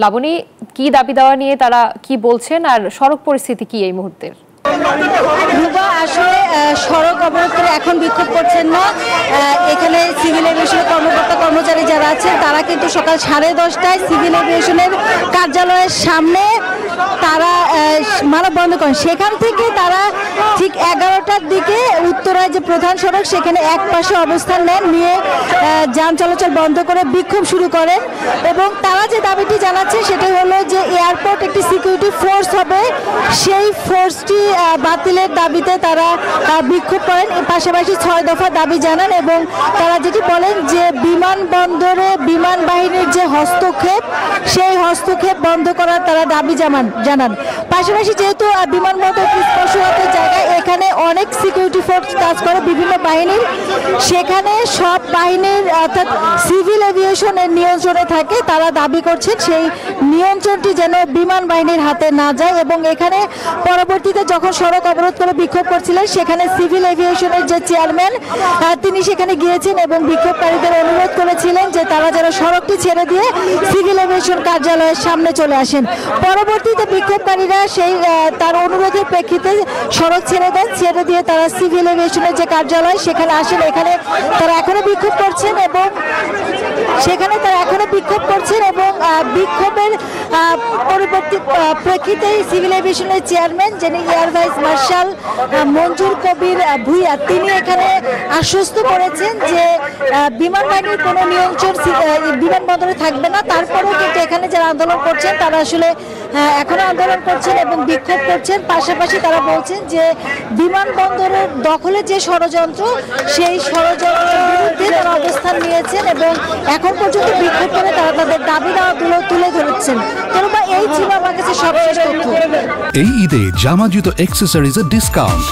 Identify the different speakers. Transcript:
Speaker 1: লাবণী, কি দাবি দেওয়া নিয়ে তারা কি বলছেন আর সড়ক পরিস্থিতি কি এই মুহূর্তের?
Speaker 2: রুবা, আসলে সড়ক অবরোধ করে এখন বিক্ষোভ করছেন না। এখানে সিভিল এভিয়েশনের কর্মকর্তা কর্মচারী যারা আছেন তারা কিন্তু সকাল 10:30টায় সিভিল এভিয়েশনের কার্যালয়ের সামনে তারা মানববন্ধন করেন। সেখান থেকে তারা ঠিক 11টার দিকে উত্তরায় যে প্রধান সড়ক সেখানে এক পাশে অবস্থান নেন, নিয়ে যান চলাচল বন্ধ করে বিক্ষোভ শুরু করেন। এবং তারা যে দাবিটি জানাচ্ছে সেটা হলো যে এয়ারপোর্ট একটি সিকিউরিটি ফোর্স হবে, সেই ফোর্সটি বাতিলের দাবিতে তারা বিক্ষোভ করেন। পাশাপাশি 6 দফা দাবি জানান এবং তারা যেটি বলেন যে বিমানবন্দরে বিমান বাহিনীর যে হস্তক্ষেপ সেই হস্তক্ষেপ বন্ধ করার তারা দাবি জানান। পাশাপাশি যেহেতু বিমানবন্দর স্পর্শকাতর জায়গা, এখানে অনেক সিকিউরিটি ফোর্স কাজ করে বিভিন্ন বাহিনীর, সেখানে সব বাহিনীর অর্থাৎ সিভিল এভিয়েশনের নিয়ন্ত্রণে থাকে। তারা দাবি করছেন সেই নিয়ন্ত্রণটি যেন বিমান বাহিনীর হাতে না যায়। এবং এখানে পরবর্তীতে যখন সড়ক অবরোধ করে বিক্ষোভ করছিলেন সেখানে সিভিল এভিয়েশনের যে চেয়ারম্যান তিনি সেখানে গিয়েছেন এবং বিক্ষোভকারীদের অনুরোধ করেছিলেন যে তারা যেন সড়কটি ছেড়ে দিয়ে সিভিল এভিয়েশন কার্যালয়ের সামনে চলে আসেন। পরবর্তীতে বিক্ষোভকারীরা সেই তার অনুরোধের প্রেক্ষিতে সড়ক ছেড়ে দেন, ছেড়ে দিয়ে তারা সিভিল এভিয়েশনের যে কার্যালয় সেখানে আসেন। এখানে তারা এখনো বিক্ষোভ করছেন এবং বিক্ষোভের পরবর্তী প্রেক্ষিতে সিভিল এভিয়েশনের চেয়ারম্যান যিনি এয়ার ভাইস মার্শাল মঞ্জুর কবির ভুইয়া তিনি এখানে আশ্বস্ত করেছেন যে বিমান বাহিনীর কোনো নিয়ন্ত্রণ বিমানবন্দরে থাকবে না। তারপরেও কিন্তু এখানে যারা আন্দোলন করছেন তারা আসলে এখনো আন্দোলন করছেন এবং বিক্ষোভ করছেন। পাশাপাশি তারা বলছেন যে বিমানবন্দরের দখলে যে ষড়যন্ত্র সেই ষড়যন্ত্রের বিরুদ্ধে তারা অবস্থান নিয়েছেন এবং এখন পর্যন্ত বিক্ষোভ করে তারা তাদের দাবি দাওয়াগুলো তুলে ধরেছেন। এই ছিল আমার কাছে সবশেষ তথ্য।
Speaker 3: এই ঈদে জামা জুতো অ্যাক্সেসরিজের ডিসকাউন্ট।